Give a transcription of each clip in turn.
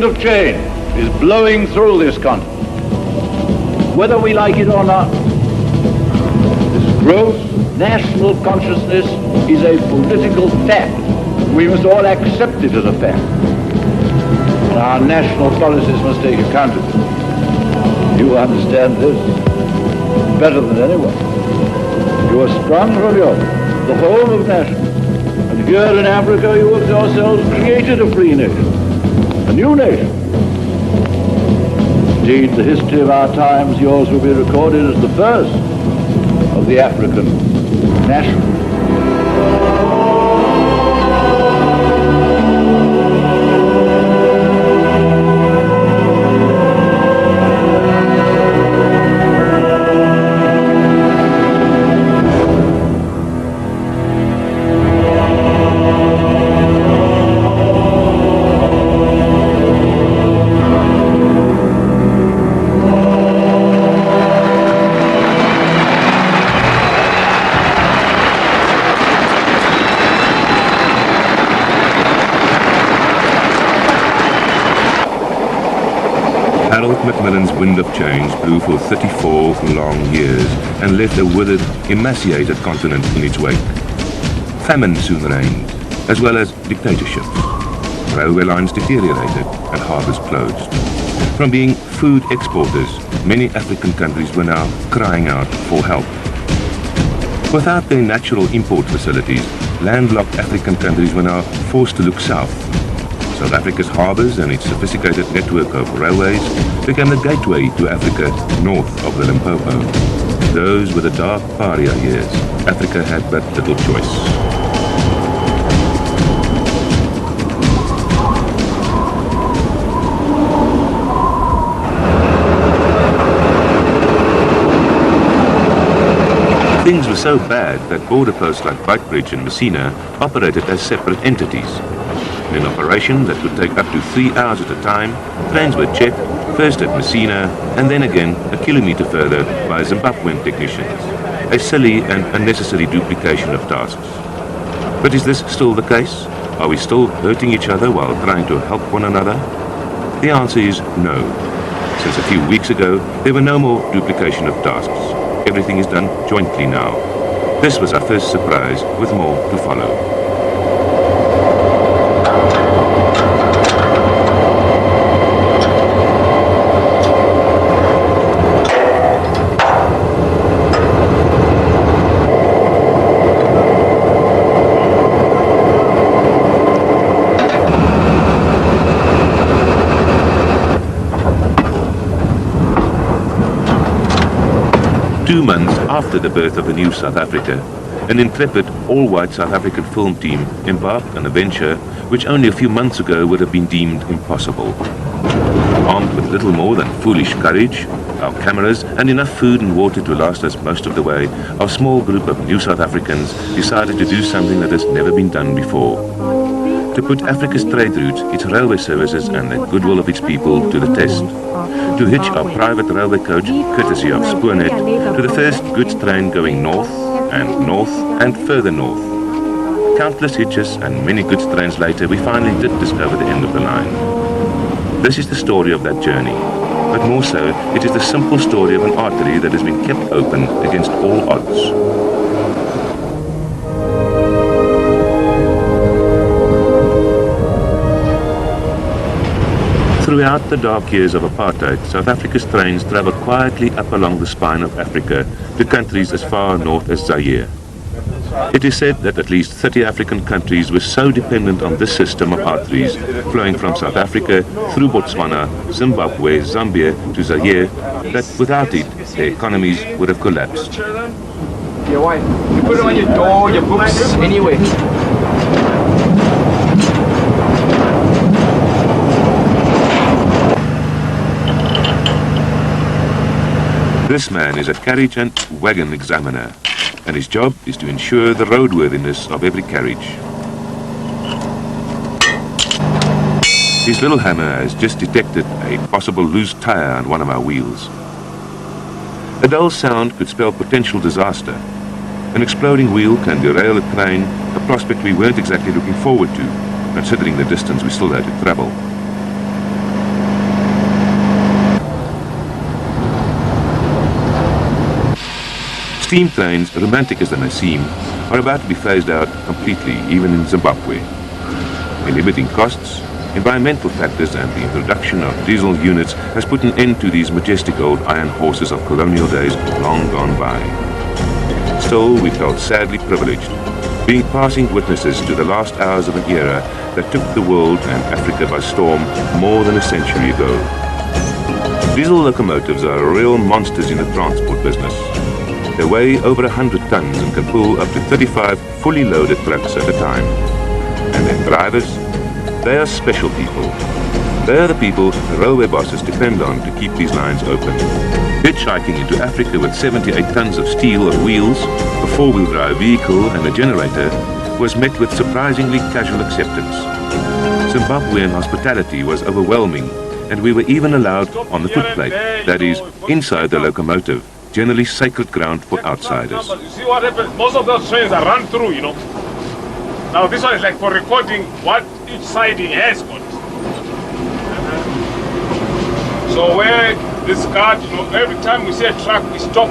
of change is blowing through this continent. Whether we like it or not, this gross national consciousness is a political fact. We must all accept it as a fact. And our national policies must take account of it. You understand this better than anyone. You are sprung from Europe, the home of nations. And here in Africa you have yourselves created a free nation, a new nation. Indeed, the history of our times, yours will be recorded as the first of the African nations. Harold Macmillan's wind of change blew for 34 long years and left a withered, emaciated continent in its wake. Famine soon reigned, as well as dictatorship. Railway lines deteriorated and harbours closed. From being food exporters, many African countries were now crying out for help. Without their natural import facilities, landlocked African countries were now forced to look south. South Africa's harbours and its sophisticated network of railways became the gateway to Africa north of the Limpopo. Those were the dark paria years. Africa had but little choice. Things were so bad that border posts like Beitbridge and Messina operated as separate entities. In an operation that could take up to 3 hours at a time, trains were checked, first at Messina and then again a kilometre further by Zimbabwean technicians. A silly and unnecessary duplication of tasks. But is this still the case? Are we still hurting each other while trying to help one another? The answer is no. Since a few weeks ago, there were no more duplication of tasks. Everything is done jointly now. This was our first surprise, with more to follow. Two months after the birth of the new South Africa, an intrepid, all-white South African film team embarked on a venture which only a few months ago would have been deemed impossible. Armed with little more than foolish courage, our cameras, and enough food and water to last us most of the way, our small group of new South Africans decided to do something that has never been done before. To put Africa's trade routes, its railway services and the goodwill of its people to the test. To hitch our private railway coach, courtesy of Spoornet, to the first goods train going north and further north. Countless hitches and many goods trains later, we finally did discover the end of the line. This is the story of that journey. But more so, it is the simple story of an artery that has been kept open against all odds. Throughout the dark years of apartheid, South Africa's trains travelled quietly up along the spine of Africa to countries as far north as Zaire. It is said that at least 30 African countries were so dependent on this system of arteries flowing from South Africa through Botswana, Zimbabwe, Zambia to Zaire that without it, their economies would have collapsed. Your wife, you put it on your door, your books, anyway. This man is a carriage and wagon examiner, and his job is to ensure the roadworthiness of every carriage. His little hammer has just detected a possible loose tire on one of our wheels. A dull sound could spell potential disaster. An exploding wheel can derail a train, a prospect we weren't exactly looking forward to, considering the distance we still had to travel. Steam trains, romantic as they may seem, are about to be phased out completely, even in Zimbabwe. Inhibiting costs, environmental factors and the introduction of diesel units has put an end to these majestic old iron horses of colonial days long gone by. Still, we felt sadly privileged, being passing witnesses to the last hours of an era that took the world and Africa by storm more than a century ago. Diesel locomotives are real monsters in the transport business. They weigh over 100 tons and can pull up to 35 fully loaded trucks at a time. And their drivers? They are special people. They are the people railway bosses depend on to keep these lines open. Hitchhiking into Africa with 78 tons of steel on wheels, a four-wheel drive vehicle and a generator was met with surprisingly casual acceptance. Zimbabwean hospitality was overwhelming, and we were even allowed on the footplate, that is, inside the locomotive, generally sacred ground for outsiders. You see what happens? Most of those trains are run through, you know. Now this one is like for recording what each siding has got. So where this guard, you know, every time we see a truck, we stop,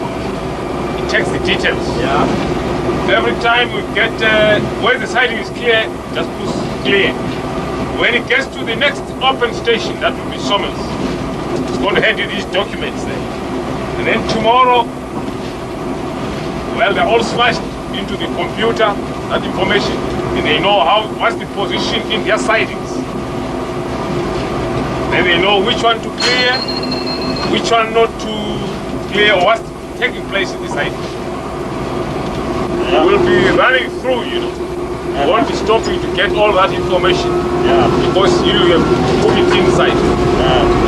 it takes the details. Yeah. Every time we get where the siding is clear, just push clear. When it gets to the next open station, that will be Somers. It's going to hand you these documents there. And then tomorrow, well, they're all smashed into the computer, that information, and they know what's the position in their sidings. Then they know which one to clear, which one not to clear, or what's taking place in the siding. You will be running through, you know. You won't be stopping to get all that information. Yeah. Because you have put it inside. Yeah.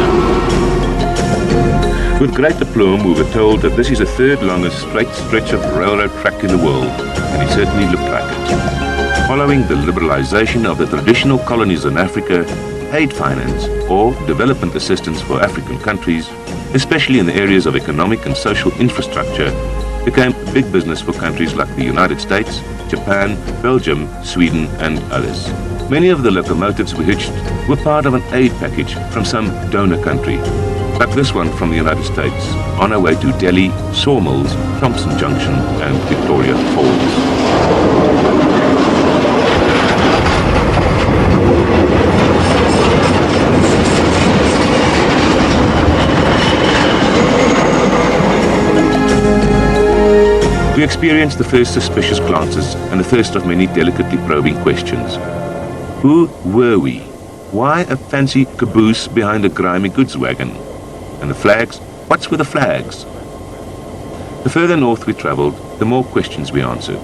With great aplomb, we were told that this is the third longest straight stretch of railroad track in the world, and it certainly looked like it. Following the liberalization of the traditional colonies in Africa, aid finance, or development assistance for African countries, especially in the areas of economic and social infrastructure, became big business for countries like the United States, Japan, Belgium, Sweden, and others. Many of the locomotives we hitched were part of an aid package from some donor country, like this one from the United States, on our way to Delhi, Sawmills, Thompson Junction, and Victoria Falls. We experienced the first suspicious glances and the first of many delicately probing questions. Who were we? Why a fancy caboose behind a grimy goods wagon? And the flags? What's with the flags? The further north we travelled, the more questions we answered.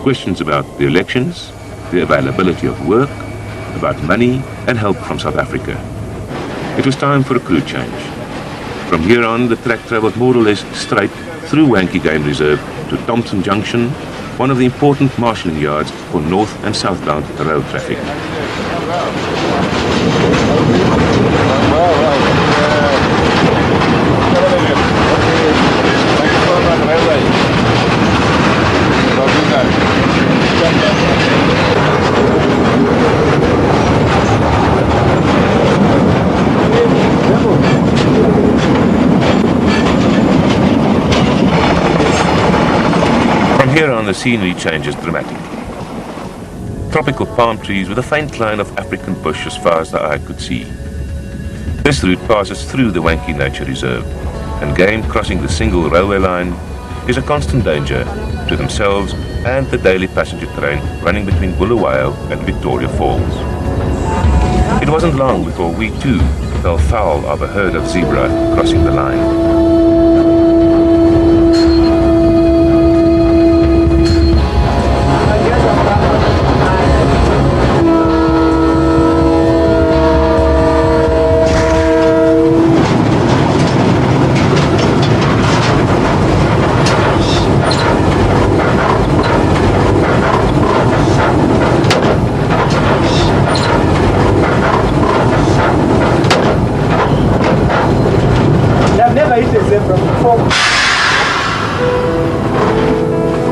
Questions about the elections, the availability of work, about money and help from South Africa. It was time for a crew change. From here on, the track travelled more or less straight through Wankie Game Reserve to Thompson Junction, one of the important marshalling yards for north and southbound rail traffic. Here on, the scenery changes dramatically. Tropical palm trees with a faint line of African bush as far as the eye could see. This route passes through the Wankie Nature Reserve, and game crossing the single railway line is a constant danger to themselves and the daily passenger train running between Bulawayo and Victoria Falls. It wasn't long before we too fell foul of a herd of zebra crossing the line.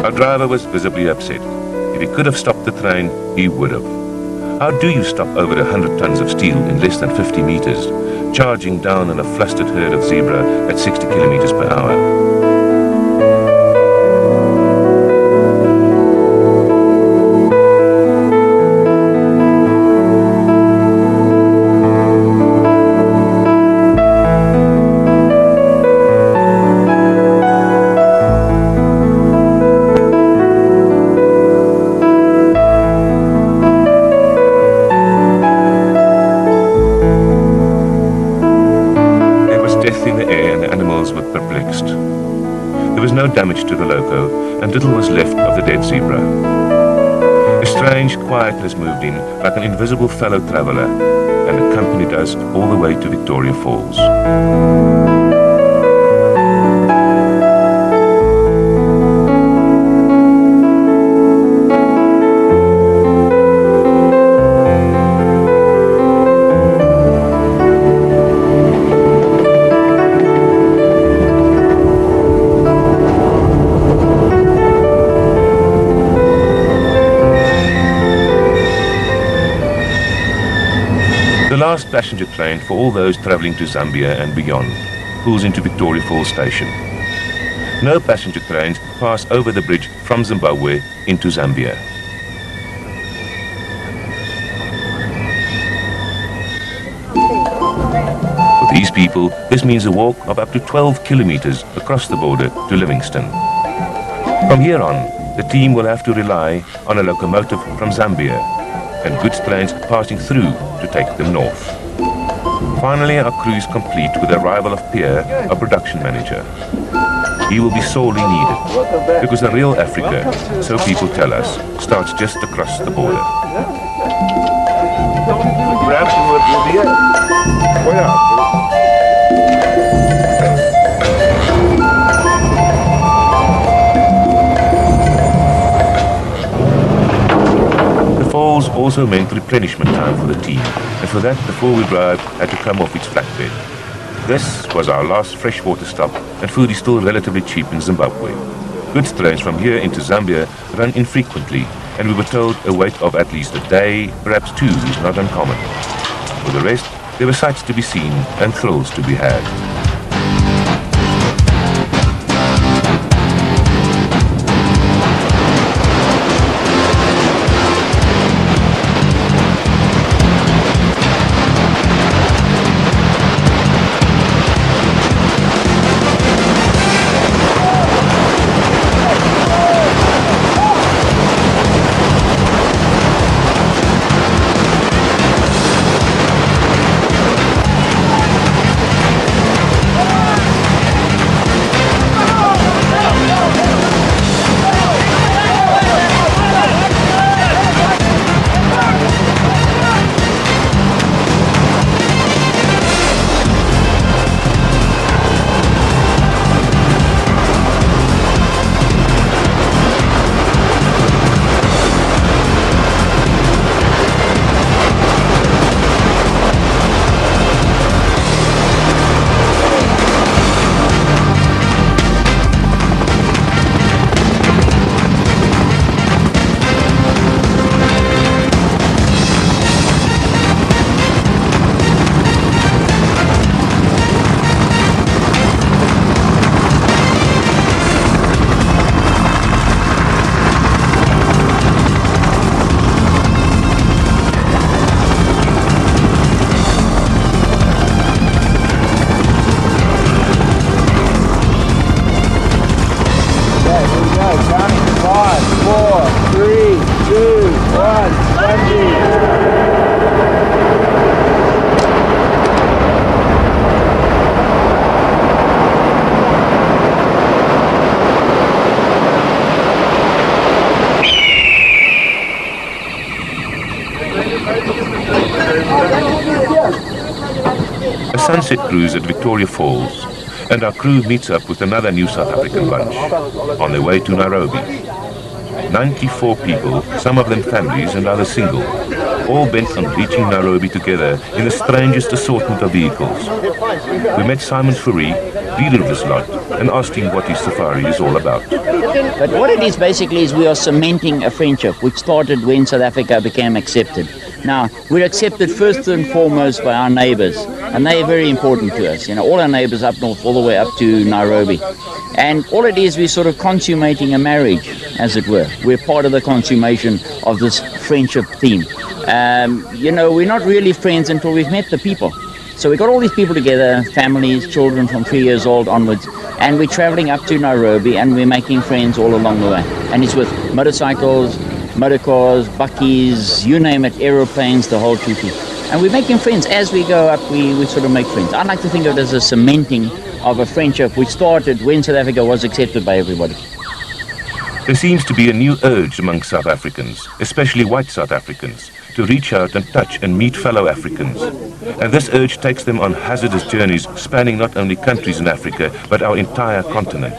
Our driver was visibly upset. If he could have stopped the train, he would have. How do you stop over 100 tons of steel in less than 50 meters, charging down on a flustered herd of zebra at 60 kilometers per hour? damage to the loco, and little was left of the dead zebra. A strange quietness moved in, like an invisible fellow traveller, and accompanied us all the way to Victoria Falls. The last passenger train for all those travelling to Zambia and beyond pulls into Victoria Falls Station. No passenger trains pass over the bridge from Zimbabwe into Zambia. For these people, this means a walk of up to 12 kilometers across the border to Livingstone. From here on, the team will have to rely on a locomotive from Zambia and goods trains passing through to take them north. Finally, our crew is complete with the arrival of Pierre, our production manager. He will be sorely needed, because the real Africa, so people tell us, starts just across the border. Falls also meant replenishment time for the team, and for that the four-wheel drive had to come off its flatbed. This was our last freshwater stop, and food is still relatively cheap in Zimbabwe. Goods trains from here into Zambia run infrequently, and we were told a wait of at least a day, perhaps two, is not uncommon. For the rest, there were sights to be seen and thrills to be had. A sunset cruise at Victoria Falls, and our crew meets up with another new South African bunch on their way to Nairobi. 94 people, some of them families and others single, all bent on reaching Nairobi together in the strangest assortment of vehicles. We met Simon Fourie, leader of this lot, and asked him what his safari is all about. But what it is basically is we are cementing a friendship which started when South Africa became accepted. Now, we're accepted first and foremost by our neighbours, and they're very important to us. You know, all our neighbours up north, all the way up to Nairobi. And all it is, we're sort of consummating a marriage, as it were. We're part of the consummation of this friendship theme. You know, we're not really friends until we've met the people. So we got all these people together, families, children from 3 years old onwards, and we're travelling up to Nairobi, and we're making friends all along the way. And it's with motorcycles, motor cars, buckies, you name it, aeroplanes, the whole tutti. And we're making friends. As we go up, we sort of make friends. I like to think of it as a cementing of a friendship which started when South Africa was accepted by everybody. There seems to be a new urge among South Africans, especially white South Africans, to reach out and touch and meet fellow Africans. And this urge takes them on hazardous journeys spanning not only countries in Africa, but our entire continent.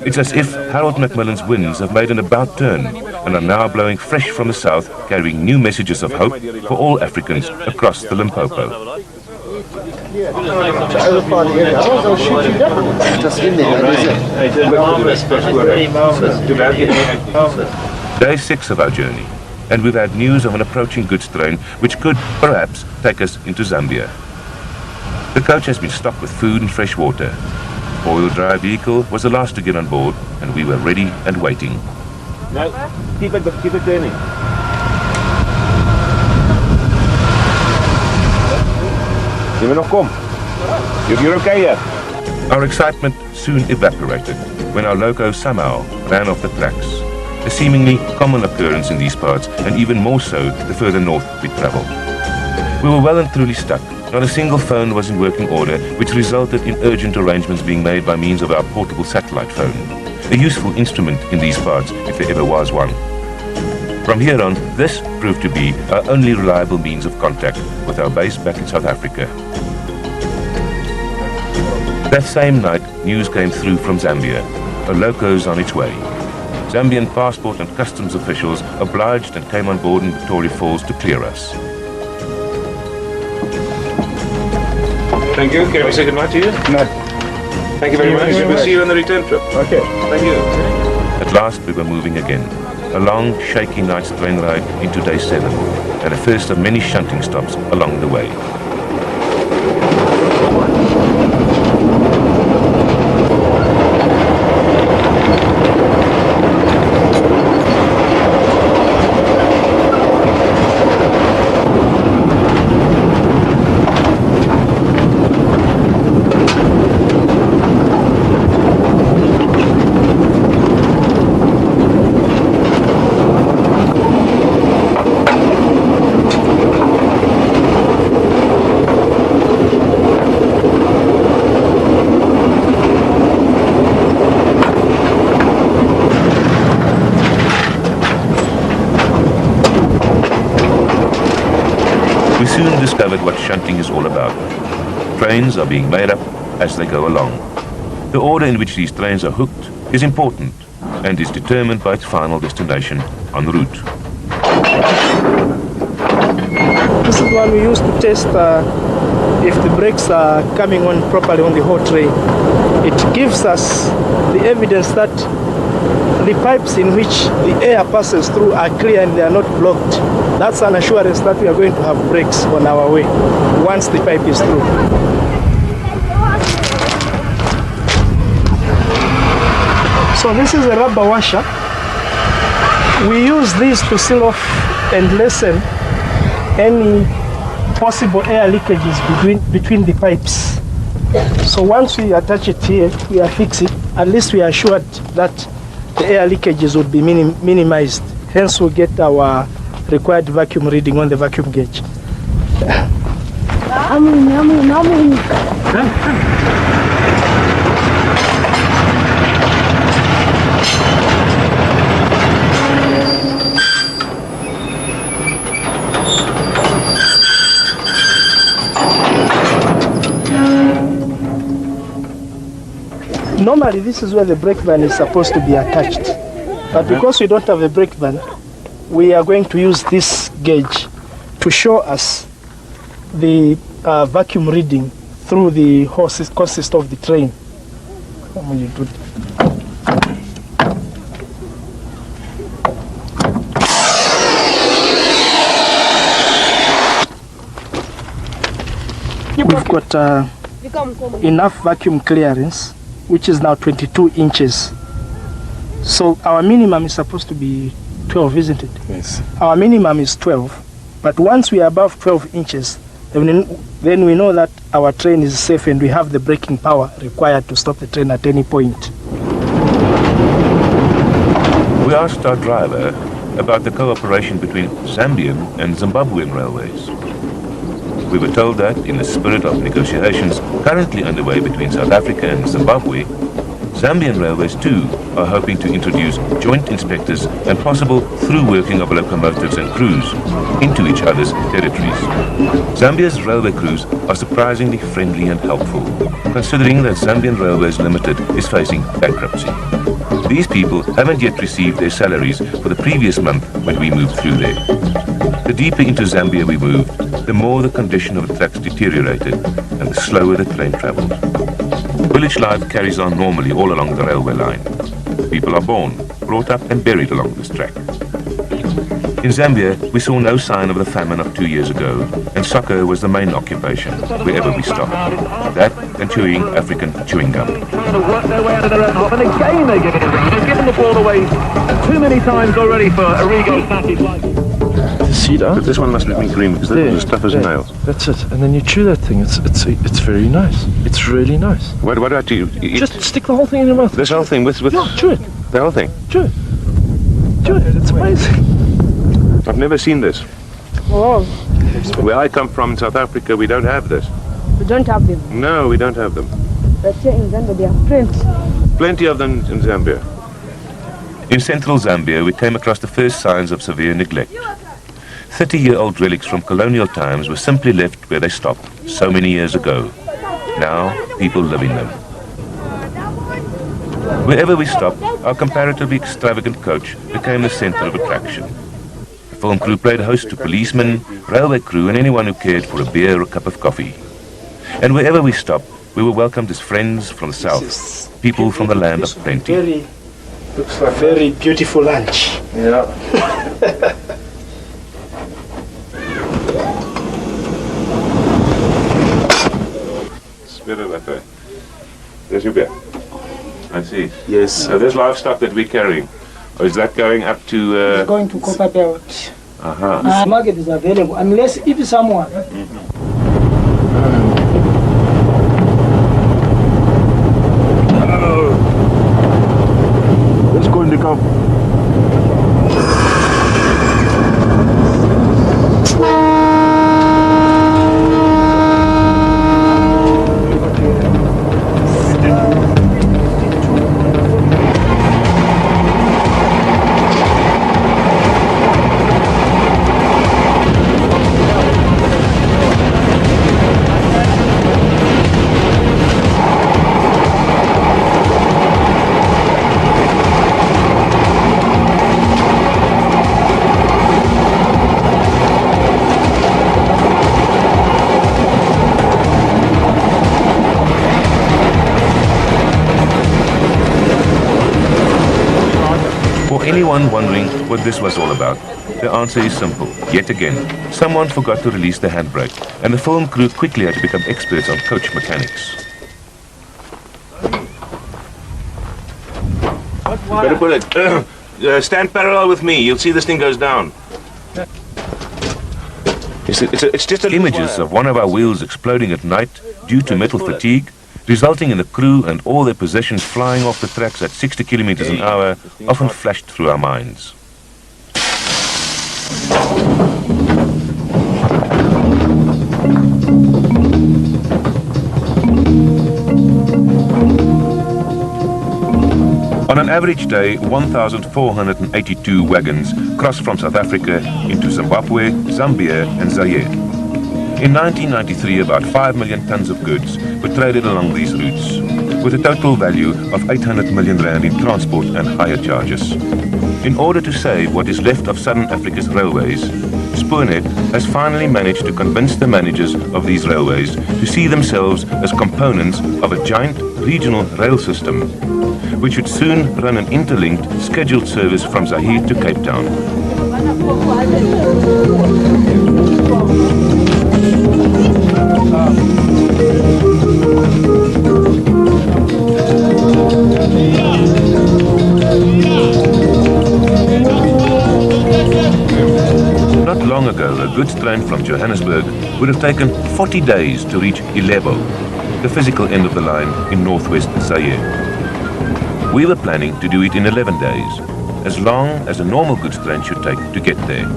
It's as if Harold Macmillan's winds have made an about turn and are now blowing fresh from the south, carrying new messages of hope for all Africans across the Limpopo. Day 6 of our journey, and we've had news of an approaching goods train which could, perhaps, take us into Zambia. The coach has been stocked with food and fresh water. Four-wheel drive vehicle was the last to get on board, and we were ready and waiting. No, keep it turning. Jy moet nog kom. You're okay here. Our excitement soon evaporated when our loco somehow ran off the tracks, a seemingly common occurrence in these parts, and even more so the further north we travelled. We were well and truly stuck. Not a single phone was in working order, which resulted in urgent arrangements being made by means of our portable satellite phone, a useful instrument in these parts if there ever was one. From here on, this proved to be our only reliable means of contact with our base back in South Africa. That same night, news came through from Zambia. A loco's on its way. Zambian passport and customs officials obliged and came on board in Victoria Falls to clear us. Thank you. Can we say goodnight to you? No. Thank you very much. We'll see you on the return trip. Okay. Thank you. At last we were moving again. A long, shaky night's train ride into day 7, and a first of many shunting stops along the way. We soon discovered what shunting is all about. Trains are being made up as they go along. The order in which these trains are hooked is important and is determined by its final destination en route. This is one we use to test if the brakes are coming on properly on the whole train. It gives us the evidence that the pipes in which the air passes through are clear and they are not blocked. That's an assurance that we are going to have brakes on our way once the pipe is through. So this is a rubber washer. We use this to seal off and lessen any possible air leakages between the pipes. So once we attach it here, we affix it, at least we are assured that the air leakages would be minimized. Hence we get our required vacuum reading on the vacuum gauge. Normally this is where the brake van is supposed to be attached, but because we don't have a brake van, we are going to use this gauge to show us the vacuum reading through the whole consist of the train. We've got enough vacuum clearance, which is now 22 inches. So our minimum is supposed to be 12, isn't it? Yes. Our minimum is 12, but once we are above 12 inches, then we know that our train is safe and we have the braking power required to stop the train at any point. We asked our driver about the cooperation between Zambian and Zimbabwean railways. We were told that, in the spirit of negotiations currently underway between South Africa and Zimbabwe, Zambian Railways too are hoping to introduce joint inspectors and possible through-working of locomotives and crews into each other's territories. Zambia's railway crews are surprisingly friendly and helpful, considering that Zambian Railways Limited is facing bankruptcy. These people haven't yet received their salaries for the previous month when we moved through there. The deeper into Zambia we moved, the more the condition of the tracks deteriorated and the slower the train travelled. Village life carries on normally all along the railway line. People are born, brought up and buried along this track. In Zambia, we saw no sign of the famine of 2 years ago, and soccer was the main occupation wherever we stopped. That and chewing African chewing gum. Trying to work their way out of their own half, and again they give it around. They've given the ball away too many times already for Arrigo Sacchi. See that? But this one must have been green because There, it's as tough as there. nails. That's it. And then you chew that thing. It's very nice. It's really nice. What do I do? You eat Just stick the whole thing in your mouth. this whole thing with Yeah, chew it. the whole thing? Chew it. Chew it. It's amazing. I've never seen this. Oh, Where I come from in South Africa, we don't have this. we don't have them. No, we don't have them. But here in Zambia, they are plenty. Plenty of them in Zambia. In central Zambia, we came across the first signs of severe neglect. 30-year-old relics from colonial times were simply left where they stopped so many years ago. Now, people live in them. Wherever we stopped, our comparatively extravagant coach became the center of attraction. The film crew played host to policemen, railway crew and anyone who cared for a beer or a cup of coffee. And wherever we stopped, we were welcomed as friends from the south, people from the land of plenty. Looks like very beautiful lunch. Yeah. Better that way. There's your beer. I see. Yes. So this livestock that we're carrying, or is that going up to? We're going to Copperbelt. Uh-huh. Market is available unless if someone. Let's go in the camp. Anyone wondering what this was all about? The answer is simple. Yet again, someone forgot to release the handbrake, and the film crew quickly had to become experts on coach mechanics. Better put it. Stand parallel with me. You'll see this thing goes down. It's just a Images of one of our wheels exploding at night due to metal fatigue, resulting in the crew and all their possessions flying off the tracks at 60 kilometers an hour, often flashed through our minds. On an average day, 1,482 wagons cross from South Africa into Zimbabwe, Zambia and Zaire. In 1993, about 5 million tons of goods were traded along these routes, with a total value of 800 million rand in transport and hire charges. In order to save what is left of Southern Africa's railways, Spoornet has finally managed to convince the managers of these railways to see themselves as components of a giant regional rail system, which would soon run an interlinked, scheduled service from Zaire to Cape Town. Not long ago, a goods train from Johannesburg would have taken 40 days to reach Ilebo, the physical end of the line in northwest Zaire. We were planning to do it in 11 days, as long as a normal goods train should take to get there.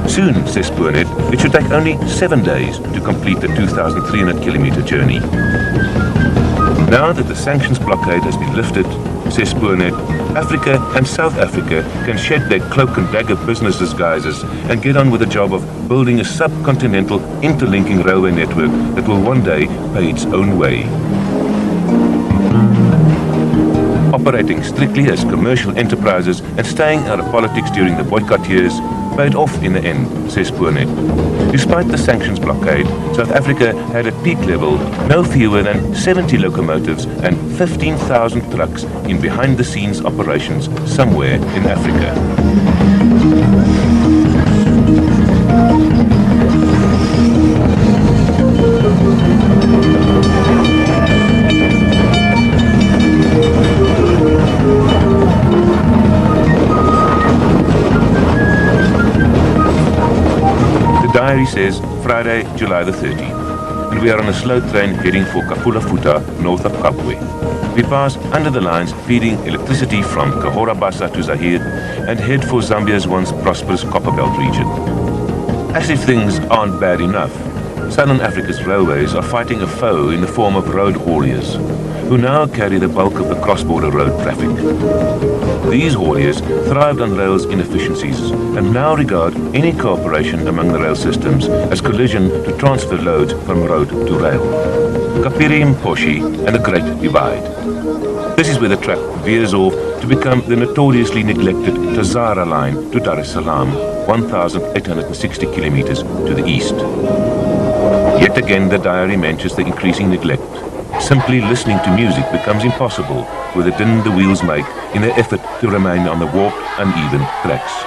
Soon, says Spoornet, it should take only 7 days to complete the 2,300-kilometer journey. Now that the sanctions blockade has been lifted, says Spoornet, Africa and South Africa can shed their cloak and dagger business disguises and get on with the job of building a subcontinental interlinking railway network that will one day pay its own way. Operating strictly as commercial enterprises and staying out of politics during the boycott years paid off in the end, says Spoornet. Despite the sanctions blockade, South Africa had at peak level no fewer than 70 locomotives and 15,000 trucks in behind-the-scenes operations somewhere in Africa. Diary says Friday, July the 30th, and we are on a slow train heading for Kapulafuta, north of Kabwe. We pass under the lines feeding electricity from Cahora Bassa to Zaire and head for Zambia's once prosperous Copperbelt region. As if things aren't bad enough, Southern Africa's railways are fighting a foe in the form of road hauliers, who now carry the bulk of the cross-border road traffic. These hauliers thrived on rail's inefficiencies and now regard any cooperation among the rail systems as collision to transfer loads from road to rail. Kapiri Mposhi and the Great Divide. This is where the track veers off to become the notoriously neglected Tazara line to Dar es Salaam, 1,860 kilometers to the east. Yet again, the diary mentions the increasing neglect. Simply listening to music becomes impossible with the din the wheels make in their effort to remain on the warped, uneven tracks.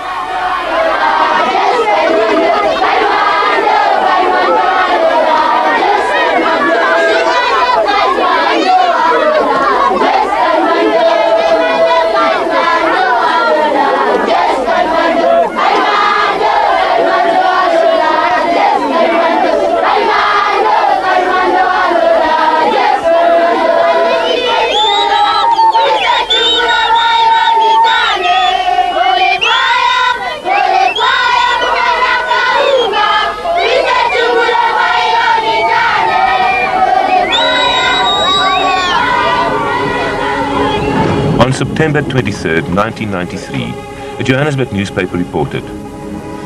On September 23, 1993, a Johannesburg newspaper reported,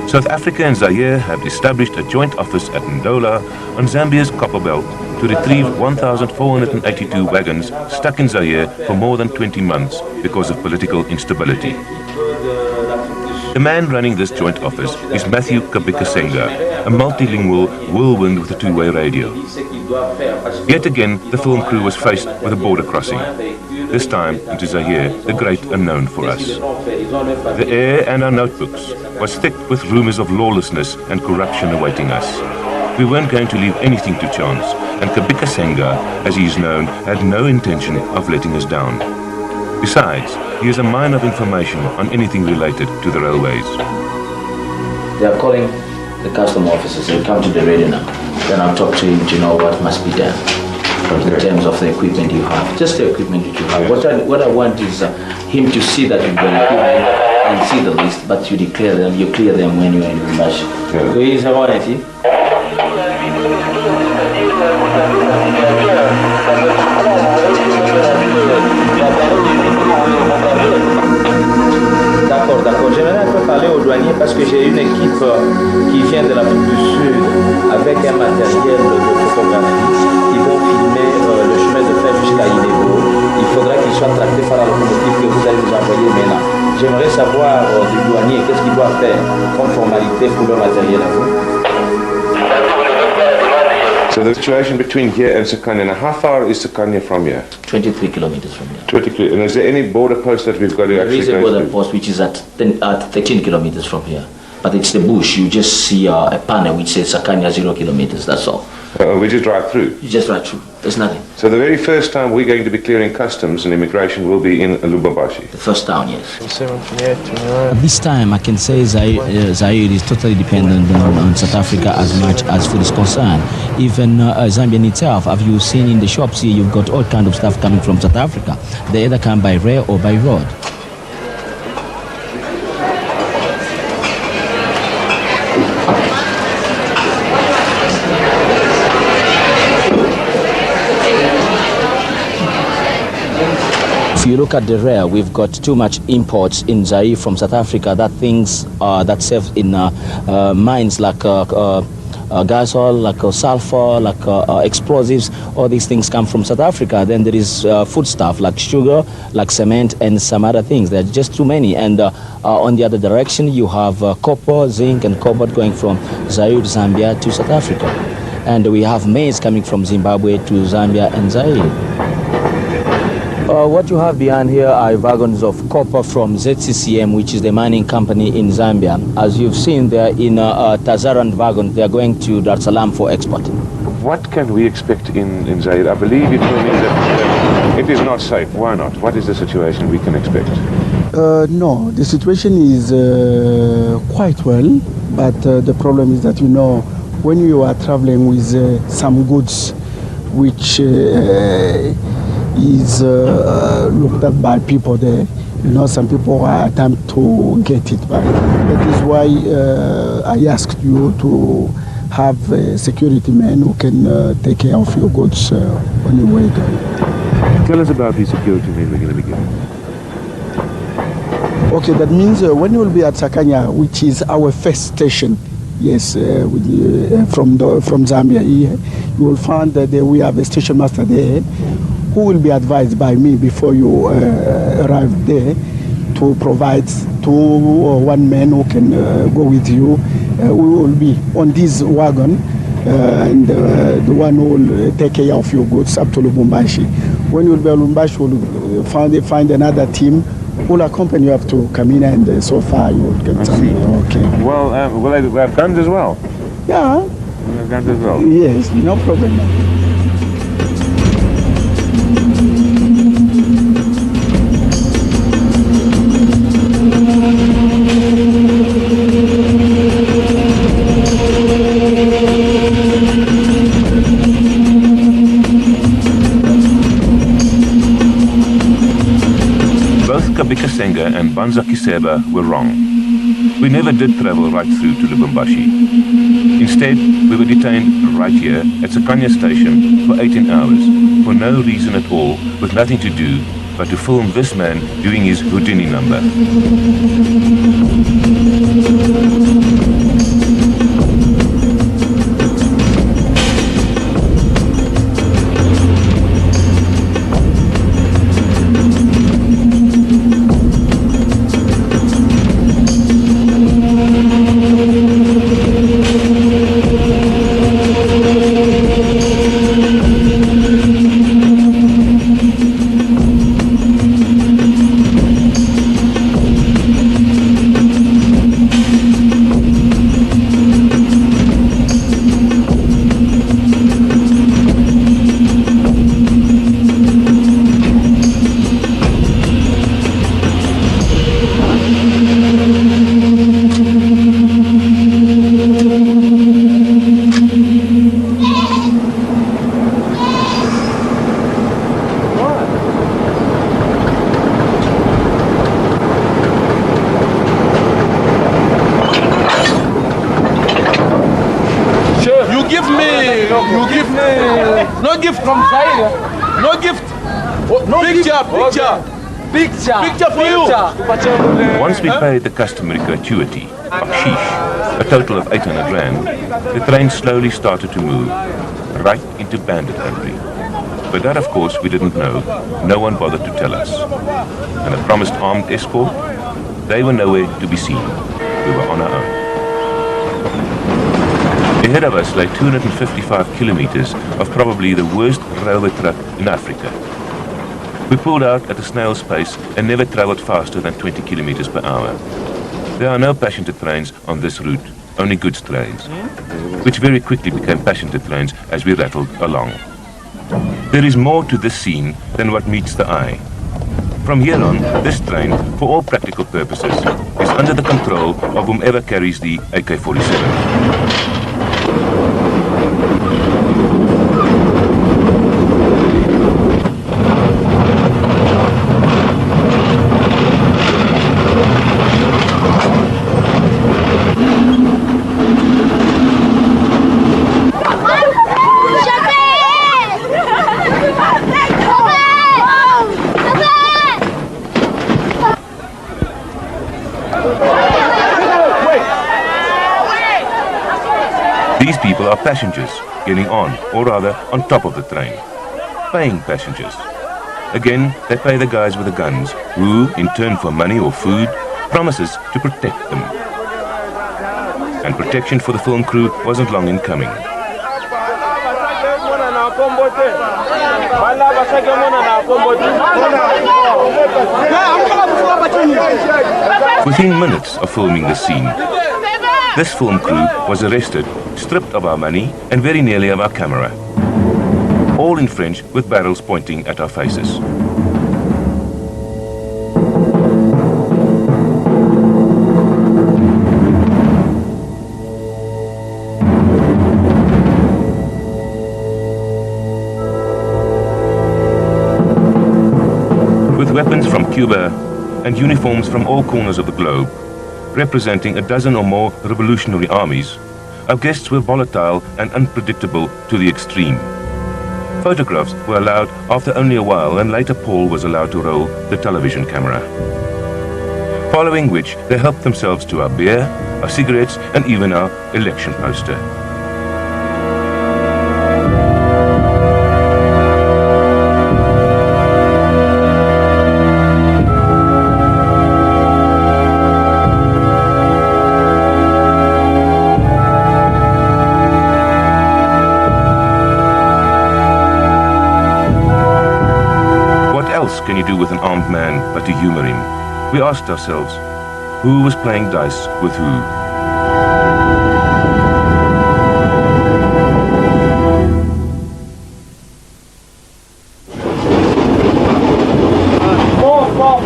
South Africa and Zaire have established a joint office at Ndola on Zambia's Copperbelt to retrieve 1,482 wagons stuck in Zaire for more than 20 months because of political instability. The man running this joint office is Matthew Kabika-Senga, a multilingual whirlwind with a two-way radio. Yet again, the film crew was faced with a border crossing. This time into Zaire, the great unknown for us. The air and our notebooks was thick with rumors of lawlessness and corruption awaiting us. We weren't going to leave anything to chance, and Kabika-Senga, as he is known, had no intention of letting us down. Besides, he is a mine of information on anything related to the railways. They are calling the custom officers. They come to the radio now. Then I'll talk to him to know what must be done in terms of the equipment you have. Just the equipment that you have. What I want is him to see that you've got equipment and see the list, but you declare them, you clear them when you're in the match. D'accord. J'aimerais un peu parler aux douaniers parce que j'ai une équipe qui vient de l'Afrique du Sud avec un matériel de photographie. Ils vont filmer le chemin de fer jusqu'à Inévo. Il faudra qu'il soit tracté par la locomotive que vous allez nous envoyer maintenant. J'aimerais savoir du douanier qu'est-ce qu'il doit faire comme formalité pour le matériel à vous. So the situation between here and Sakania, now how far is Sakania from here? 23 kilometers from here. 23, and is there any border post that we've got to actually go to? There is a border post which is at 13 kilometers from here. But it's the bush. You just see a panel which says Sakania 0 kilometers, that's all. We just drive through? You just drive through. There's nothing. So the very first time we're going to be clearing customs and immigration will be in Lubumbashi? The first town, yes. At this time, I can say Zaire is totally dependent on South Africa as much as food is concerned. Even Zambia itself, have you seen in the shops here, you've got all kind of stuff coming from South Africa. They either come by rail or by road. if you look at the rare, we've got too much imports in Zaire from South Africa. That things that serve in mines like gasol, like sulfur, like explosives. All these things come from South Africa. Then there is foodstuff like sugar, like cement, and some other things. There are just too many. And on the other direction, you have copper, zinc, and cobalt going from Zaire, Zambia to South Africa. And we have maize coming from Zimbabwe to Zambia and Zaire. What you have behind here are wagons of copper from ZCCM, which is the mining company in Zambia. As you've seen, they're in Tazaran wagons. They're going to Dar es Salaam for export. What can we expect in Zaire? I believe you told me that it is not safe. Why not? What is the situation we can expect? No, the situation is quite well, but the problem is that, you know, when you are traveling with some goods which is looked at by people there, you know, some people attempt to get it back. That is why I asked you to have security men who can take care of your goods on your way there. Tell us about these security men we're going to be getting. Okay, that means when you will be at Sakanya, which is our first station, yes, from Zambia here, you will find that we have a station master there who will be advised by me before you arrive there to provide 2 or 1 man who can go with you. We will be on this wagon and the one who will take care of your goods up to Lubumbashi. When you will be at Lubumbashi, we will find another team who will accompany you up to Kamina, and so far you will get some. Okay. Well, will they have guns as well? Yeah. Will they have guns as well? Yes, no problem. Kabika Senga and Banza Kiseba were wrong. We never did travel right through to Lubumbashi. Instead, we were detained right here at Sakanya station for 18 hours, for no reason at all, with nothing to do but to film this man doing his Houdini number. No gift from Zaire. No gift. Picture for you. Once we paid the customary gratuity, bakshish, a total of 800 rand, the train slowly started to move, right into bandit country. But that, of course, we didn't know. No one bothered to tell us. And a promised armed escort, they were nowhere to be seen. We were on our own. Ahead of us lay 255 kilometers of probably the worst railway track in Africa. We pulled out at a snail's pace and never traveled faster than 20 kilometers per hour. There are no passenger trains on this route, only goods trains, which very quickly became passenger trains as we rattled along. There is more to this scene than what meets the eye. From here on, this train, for all practical purposes, is under the control of whomever carries the AK-47. These people are passengers getting on, or rather on top of the train. Paying passengers. Again, they pay the guys with the guns, who, in turn for money or food, promises to protect them. And protection for the film crew wasn't long in coming. Within minutes of filming the scene, this film crew was arrested, stripped of our money and very nearly of our camera. All in French with barrels pointing at our faces. With weapons from Cuba and uniforms from all corners of the globe, representing a dozen or more revolutionary armies, our guests were volatile and unpredictable to the extreme. Photographs were allowed after only a while, and later Paul was allowed to roll the television camera. Following which, they helped themselves to our beer, our cigarettes, and even our election poster. Can you do with an armed man but to humor him? We asked ourselves, who was playing dice with who?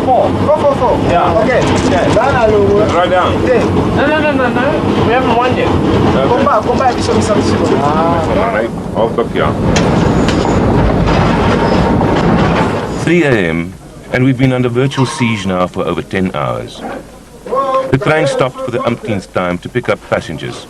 Four. Yeah. Okay. Right down. No. We haven't won yet. Come back. Right. Off the yeah. 3 a.m. and we've been under virtual siege now for over 10 hours. The train stopped for the umpteenth time to pick up passengers.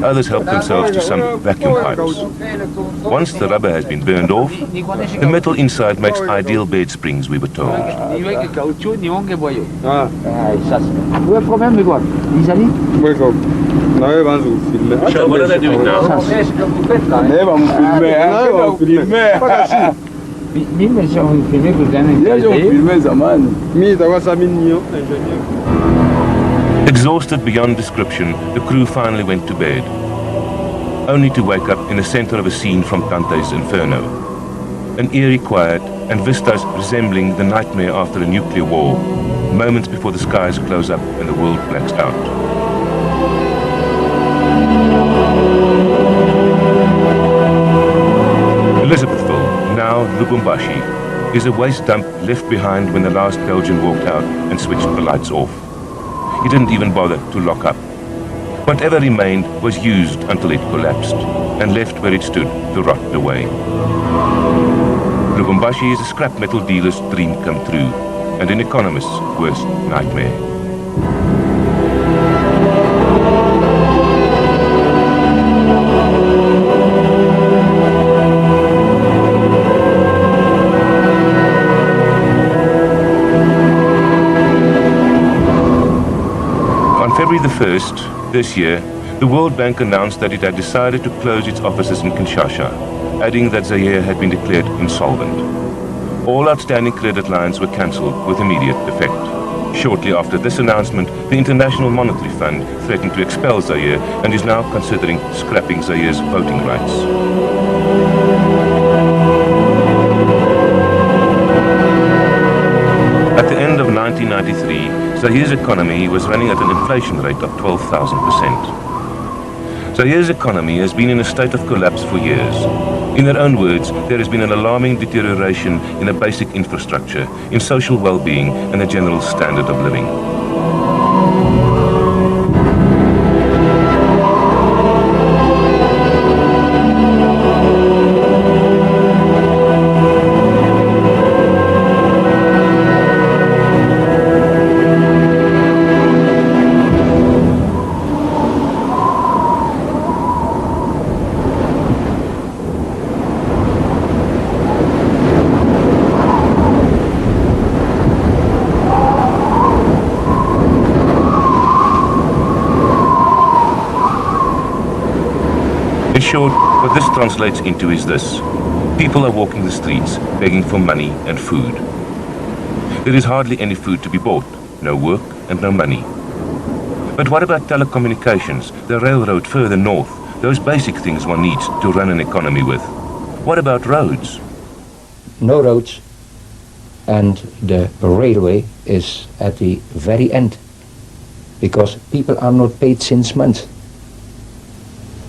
Others helped themselves to some vacuum pipes. Once the rubber has been burned off, the metal inside makes ideal bed springs, we were told. So what are they doing now? Exhausted beyond description, the crew finally went to bed, only to wake up in the center of a scene from Dante's Inferno. An eerie quiet and vistas resembling the nightmare after a nuclear war, moments before the skies close up and the world blacks out. Elizabethville, now Lubumbashi, is a waste dump left behind when the last Belgian walked out and switched the lights off. He didn't even bother to lock up. Whatever remained was used until it collapsed and left where it stood to rot away. Lubumbashi is a scrap metal dealer's dream come true and an economist's worst nightmare. February the 1st, this year, the World Bank announced that it had decided to close its offices in Kinshasa, adding that Zaire had been declared insolvent. All outstanding credit lines were cancelled with immediate effect. Shortly after this announcement, the International Monetary Fund threatened to expel Zaire and is now considering scrapping Zaire's voting rights. At the end of 1993, Zaire's economy was running at an inflation rate of 12,000%. Zaire's economy has been in a state of collapse for years. In their own words, there has been an alarming deterioration in the basic infrastructure, in social well-being, and the general standard of living. short, what this translates into is this. People are walking the streets, begging for money and food. There is hardly any food to be bought, no work and no money. But what about telecommunications, the railroad further north, those basic things one needs to run an economy with? What about roads? No roads, and the railway is at the very end, because people are not paid since months.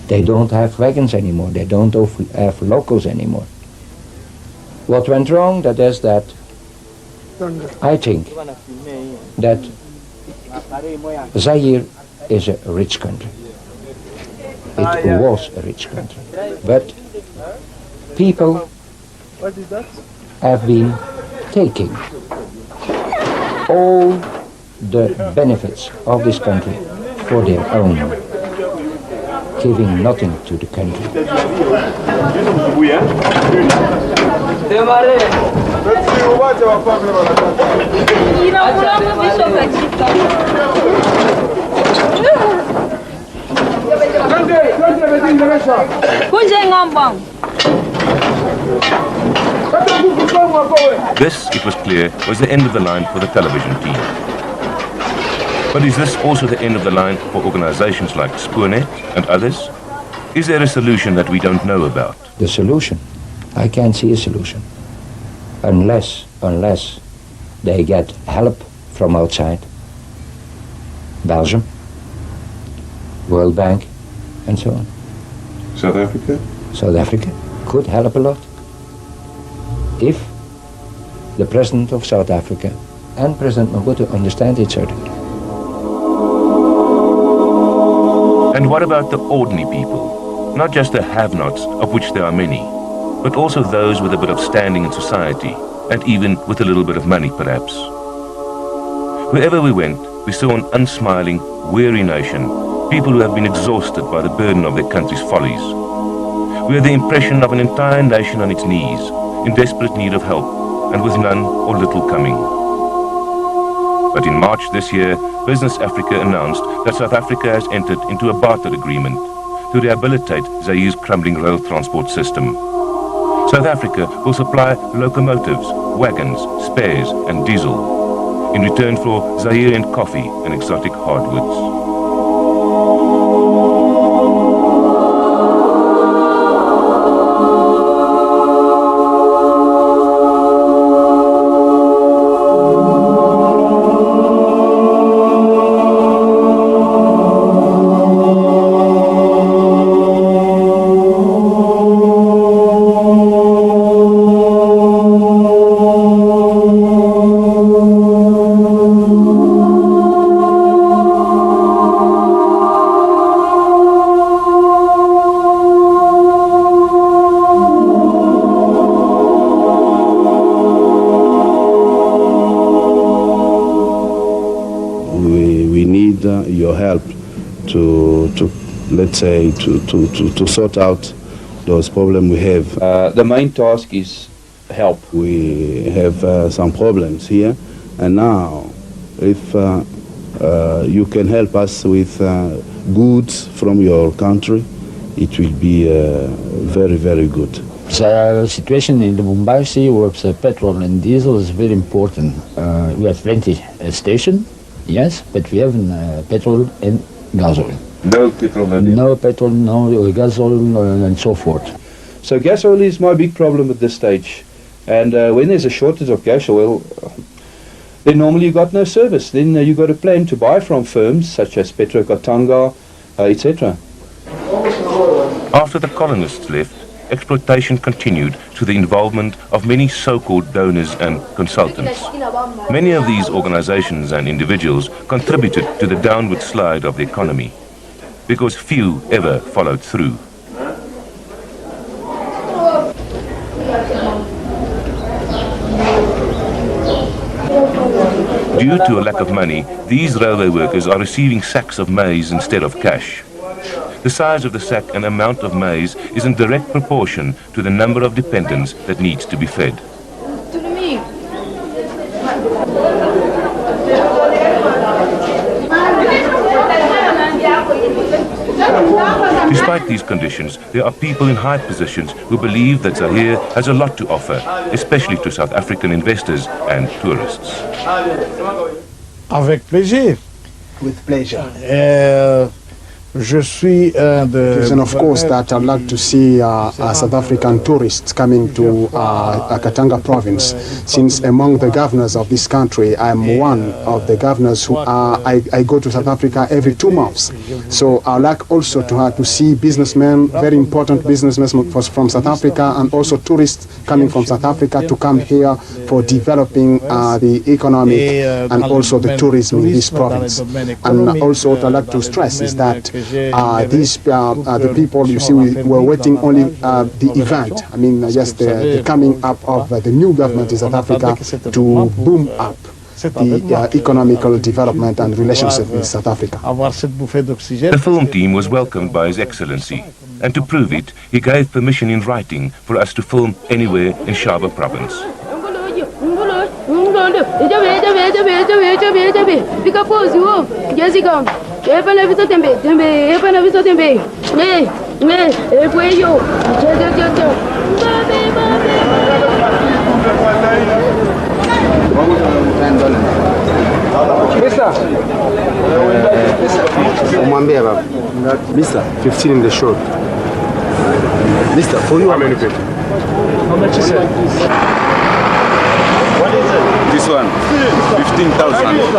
They don't have wagons anymore, they don't have locals anymore. What went wrong, that is that I think that Zaire is a rich country. It was a rich country. But people have been taking all the benefits of this country for their own, giving nothing to the country. This, it was clear, was the end of the line for the television team. But is this also the end of the line for organizations like Spoornet and others? Is there a solution that we don't know about? The solution? I can't see a solution. Unless they get help from outside. Belgium, World Bank, and so on. South Africa? South Africa could help a lot. If the President of South Africa and President Mobutu understand each other. And what about the ordinary people? Not just the have-nots, of which there are many, but also those with a bit of standing in society, and even with a little bit of money, perhaps. Wherever we went, we saw an unsmiling, weary nation, people who have been exhausted by the burden of their country's follies. We had the impression of an entire nation on its knees, in desperate need of help, and with none or little coming. But in March this year, Business Africa announced that South Africa has entered into a barter agreement to rehabilitate Zaire's crumbling rail transport system. South Africa will supply locomotives, wagons, spares and diesel in return for Zairean coffee and exotic hardwoods. To sort out those problems we have. The main task is help. We have some problems here, and now if you can help us with goods from your country, it will be very, very good. The situation in the Lubumbashi with petrol and diesel is very important. We have plenty station, yes, but we have petrol and gasoline. No petrol, no petrol, no gasoline, and so forth. So gas oil is my big problem at this stage. And when there's a shortage of gas oil, then normally you got no service. Then you got a plan to buy from firms such as Petro Katanga, etc. After the colonists left, exploitation continued to the involvement of many so-called donors and consultants. Many of these organizations and individuals contributed to the downward slide of the economy, because few ever followed through. Due to a lack of money, these railway workers are receiving sacks of maize instead of cash. The size of the sack and amount of maize is in direct proportion to the number of dependents that needs to be fed. Despite these conditions, there are people in high positions who believe that Zaire has a lot to offer, especially to South African investors and tourists. Avec plaisir. With pleasure. Je suis and of course that I'd like to see South African tourists coming to Katanga province, since among the governors of this country, I'm one of the governors who I go to South Africa every 2 months. So I'd like also to see businessmen, very important businessmen from South Africa, and also tourists coming from South Africa to come here for developing the economic and also the tourism in this province. And also what I'd like to stress is that the people, you see, we were waiting only the event. I mean, just the coming up of the new government in South Africa to boom up the economical development and relationship with South Africa. The film team was welcomed by His Excellency, and to prove it, he gave permission in writing for us to film anywhere in Shaba province. Mister, 15 in the short. Mister, for you, how many people? How much is it? What is it? This one, 15,000.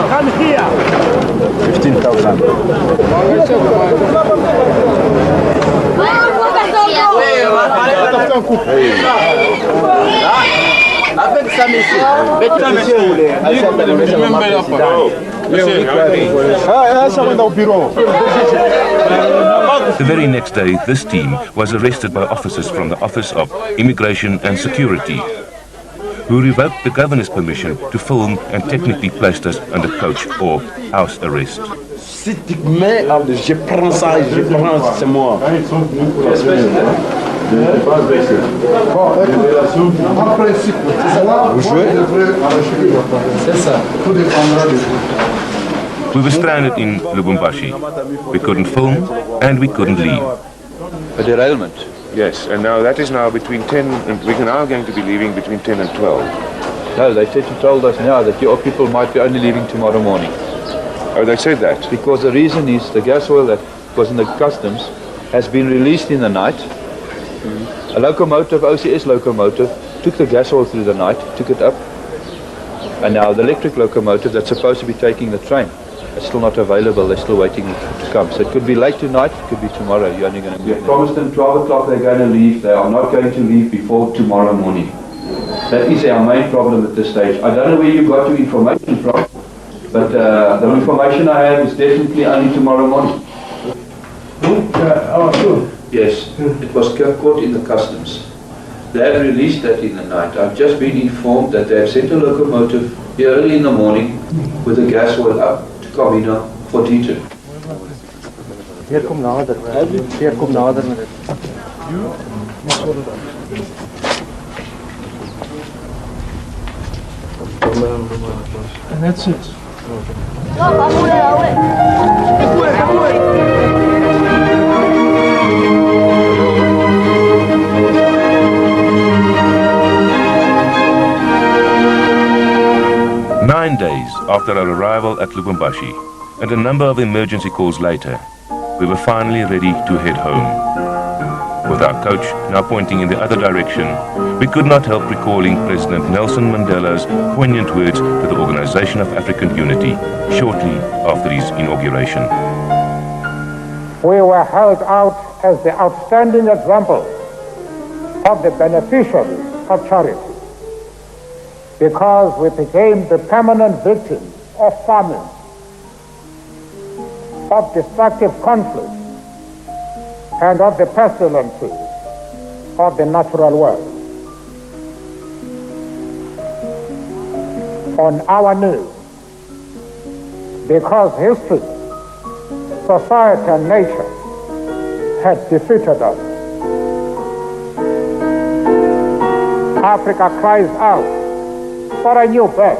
Come here. 15,000. The very next day, this team was arrested by officers from the Office of Immigration and Security, who revoked the governor's permission to film and technically placed us under coach or house arrest. Si tu mets, je prends ça, c'est moi. En principe, vous jouez? C'est ça. Tout dépendra de vous. We were stranded in Lubumbashi. We couldn't film and we couldn't leave. A derailment. Yes, and now that is now between 10 and we're now going to be leaving between 10 and 12. No, they told us now that your people might be only leaving tomorrow morning. Oh, they said that? Because the reason is the gas oil that was in the customs has been released in the night. A locomotive, OCS locomotive, took the gas oil through the night, took it up, and now the electric locomotive that's supposed to be taking the train is still not available. They're still waiting to come. So it could be late tonight, it could be tomorrow. You're only going to be. We promised them 12 o'clock they're going to leave. They are not going to leave before tomorrow morning. That is our main problem at this stage. I don't know where you got your information from, but the information I have is definitely only tomorrow morning. Yes, it was caught in the customs. They have released that in the night. I've just been informed that they have sent a locomotive here early in the morning with the gas oil up to Camino for detour. Hier kom nader. Hier kom nader met dit. And that's it. 9 days after our arrival at Lubumbashi, and a number of emergency calls later, we were finally ready to head home. With our coach now pointing in the other direction, we could not help recalling President Nelson Mandela's poignant words to the Organization of African Unity shortly after his inauguration. We were held out as the outstanding example of the beneficiaries of charity, because we became the permanent victims of famine, of destructive conflict, and of the pestilences of the natural world. On our knees, because history, society, and nature had defeated us. Africa cries out for a new birth.